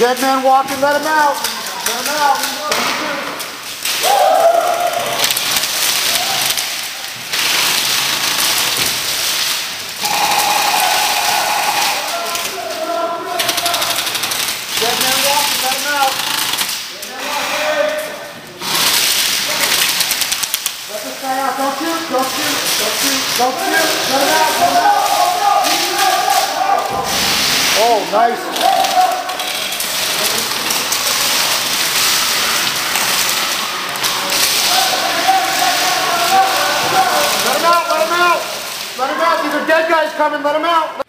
Dead man walking, let him out. Let him out. Dead man walking, let him out. Let this guy out. Don't shoot, don't shoot, don't shoot, don't shoot. Let him out, let him out. Oh, nice. Let him out, let him out. Let him out. These are dead guys coming, let him out.